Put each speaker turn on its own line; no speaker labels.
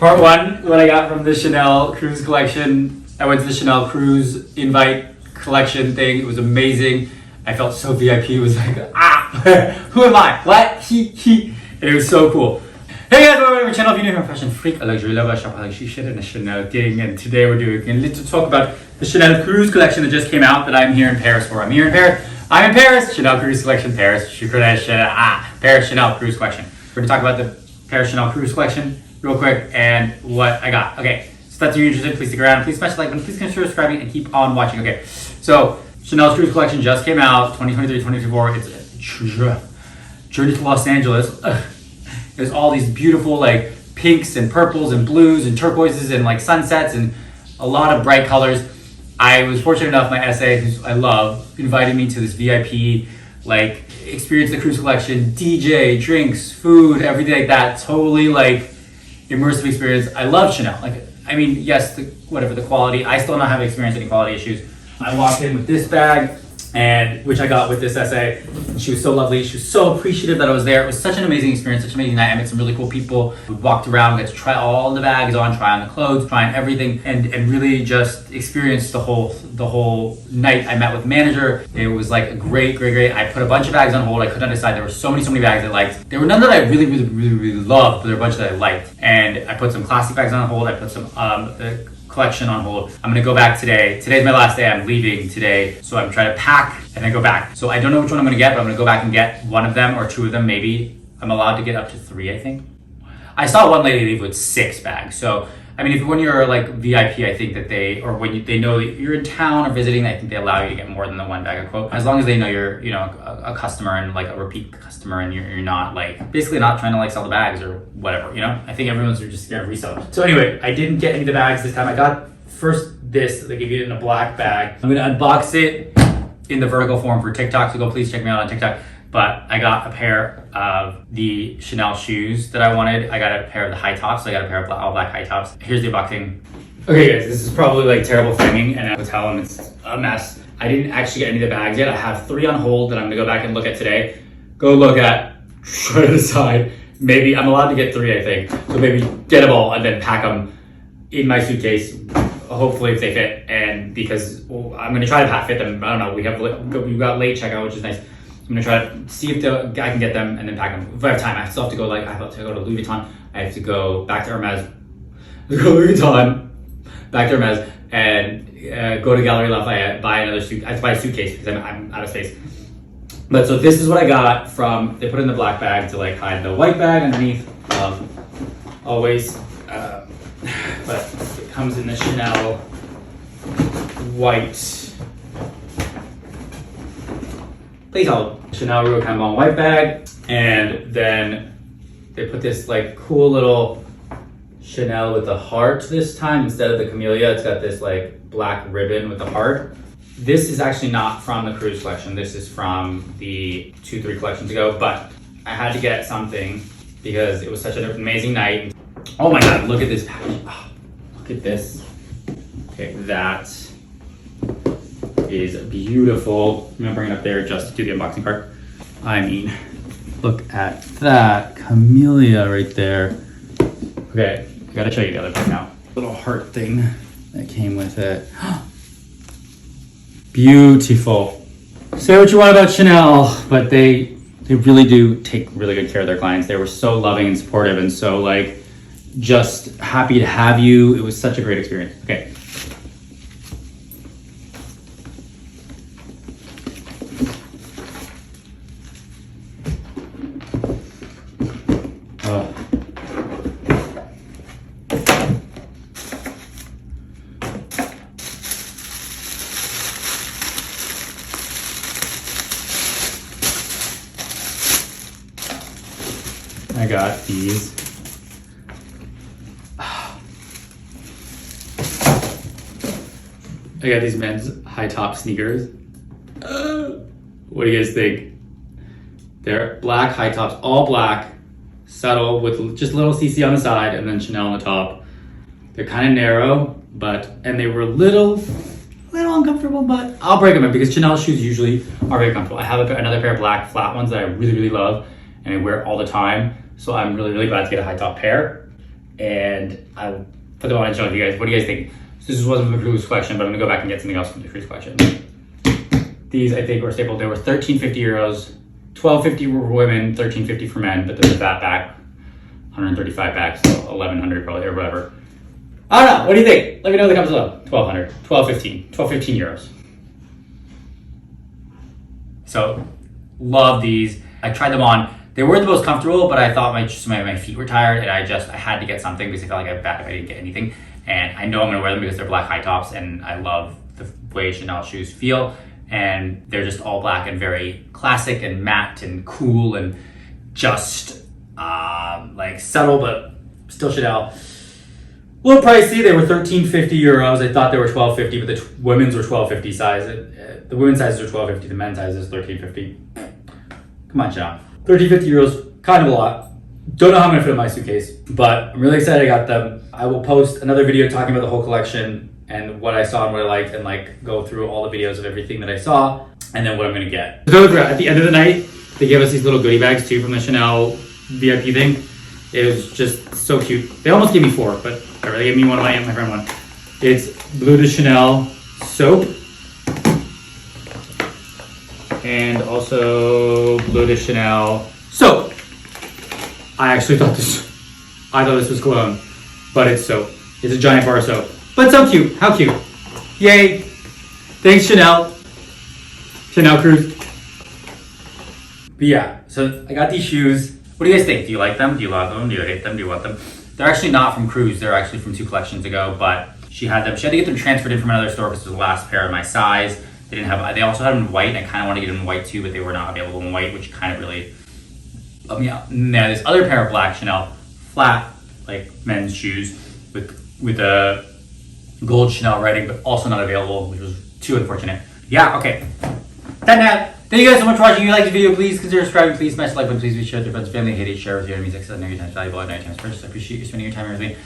Part one, what I got from the Chanel Cruise collection. I went to the Chanel Cruise invite collection thing. It was amazing. I felt so VIP. It was like, who am I? What? He. And it was so cool. Hey guys, welcome to my channel. If you're new here, I'm a fashion freak, a luxury lover, I shop like shit and a Chanel thing. And today we're doing a little talk about the Chanel Cruise collection that just came out that I'm here in Paris for. I'm in Paris, Chanel Cruise collection, Paris, Paris Chanel Cruise collection. We're gonna talk about the Paris Chanel Cruise collection real quick and what I got. Okay, so that's if you're interested, please stick around. Please smash the like button, please consider subscribing and keep on watching. Okay, so Chanel's Cruise collection just came out, 2023-2024. It's a journey to Los Angeles. There's all these beautiful like pinks and purples and blues and turquoises and like sunsets and a lot of bright colors. I was fortunate enough, my SA, who I love, invited me to this VIP like experience the cruise collection, DJ, drinks, food, everything like that. Totally like immersive experience. I love Chanel. Like, I mean, yes, the quality. I still not have experienced any quality issues. I walked in with this bag, and which I got with this SA. She was so lovely. She was so appreciative that I was there. It was such an amazing experience, such an amazing night. I met some really cool people. We walked around, we got to try all the bags on, try on the clothes, try on everything, and really just experience the whole night. I met with the manager. It was like a great. I put a bunch of bags on hold. I couldn't decide. There were so many bags I liked. There were none that I really loved, but there were a bunch that I liked. And I put some classic bags on hold. I put some the collection on hold. I'm gonna go back today. Today's my last day. I'm leaving today. So I'm trying to pack and then go back. So I don't know which one I'm gonna get, but I'm gonna go back and get one of them or two of them maybe. I'm allowed to get up to 3, I think. I saw one lady leave with 6 bags. So, I mean, when you're like VIP, I think that they know that you're in town or visiting, I think they allow you to get more than the 1 bag of quote. As long as they know you're, a customer and like a repeat customer and you're not like, basically not trying to like sell the bags or whatever, I think everyone's just gonna resell it. So anyway, I didn't get any of the bags this time. I got first this, they give you it in a black bag. I'm gonna unbox it in the vertical form for TikTok, so go please check me out on TikTok. But I got a pair of the Chanel shoes that I wanted. I got a pair of the high tops. So I got a pair of all black high tops. Here's the unboxing. Okay guys, this is probably like terrible framing and I would tell them it's a mess. I didn't actually get any of the bags yet. I have 3 on hold that I'm gonna go back and look at today. Go look at, try to decide. Maybe, I'm allowed to get 3 I think. So maybe get them all and then pack them in my suitcase. Hopefully if they fit, and because I'm gonna try to fit them. I don't know, we've got late checkout, which is nice. I'm gonna try to see if I can get them and then pack them. If I have time, I still have to go I have to go to Louis Vuitton. I have to go back to Hermes, back to Hermes, and go to Galerie Lafayette, buy another suit. I have to buy a suitcase because I'm out of space. But so this is what I got from, they put it in the black bag to like hide the white bag underneath, always. But it comes in the Chanel white, please hold, Chanel Rue Cambon white bag. And then they put this like cool little Chanel with a heart this time. Instead of the camellia, it's got this like black ribbon with a heart. This is actually not from the cruise collection. This is from the 2-3 collections ago, but I had to get something because it was such an amazing night. Oh my God, look at this package. Oh, look at this. Okay, that is beautiful. I'm gonna bring it up there just to do the unboxing part. I mean, look at that camellia right there. Okay, I gotta show you the other part now. Little heart thing that came with it. Beautiful. Say what you want about Chanel, but they really do take really good care of their clients. They were so loving and supportive and so like, just happy to have you. It was such a great experience. Okay. I got these. I got these men's high top sneakers. What do you guys think? They're black high tops, all black, subtle with just little CC on the side and then Chanel on the top. They're kind of narrow, and they were little uncomfortable, but I'll break them in because Chanel shoes usually are very comfortable. I have another pair of black flat ones that I really love and I wear all the time. So I'm really glad to get a high top pair. and I'll put them on and show you guys. What do you guys think? So this wasn't the cruise collection, but I'm gonna go back and get something else from the cruise collection. These I think were stapled. They were 1350 euros, 1250 for women, 1350 for men, but there's that back, 135 back, so 1100 probably or whatever. I don't know. What do you think? Let me know in the comments below. 1200, 1215 euros. So, love these. I tried them on. They weren't the most comfortable, but I thought my feet were tired, and I had to get something because I felt like I'd be bad if I didn't get anything. And I know I'm gonna wear them because they're black high tops, and I love the way Chanel shoes feel. And they're just all black and very classic and matte and cool and just like subtle, but still Chanel. A little pricey. They were 1350 euros. I thought they were 1250, but the women's were 1250 size. The women's sizes are 1250. The men's size is 1350. Come on, Chanel. 1350 euros, kind of a lot. Don't know how I'm gonna fit in my suitcase, but I'm really excited I got them. I will post another video talking about the whole collection and what I saw and what I liked, and like go through all the videos of everything that I saw, and then what I'm gonna get. So at the end of the night, they gave us these little goodie bags too from the Chanel VIP thing. It was just so cute. They almost gave me 4, but whatever. They gave me one of my friend one. It's Bleu de Chanel soap, and also Bleu de Chanel soap. I thought this was cologne, but it's soap. It's a giant bar of soap. But so cute. How cute. Yay. Thanks, Chanel. Chanel Cruise. But yeah, so I got these shoes. What do you guys think? Do you like them? Do you love them? Do you hate them? Do you want them? They're actually not from Cruise. They're actually from 2 collections ago, but she had them. She had to get them transferred in from another store because it was the last pair of my size. They didn't have. They also had them in white, and I kind of wanted to get them in white too, but they were not available in white, which kind of really let me out. Now this other pair of black Chanel flat, like men's shoes with a gold Chanel writing, but also not available, which was too unfortunate. Yeah, okay. That. Thank you guys so much for watching. If you liked the video, please consider subscribing. Please smash the like button. Please be sure with your friends, family, hate it, share with your enemies, etc. I know your time's valuable. I know your time's precious. I appreciate you spending your time with me.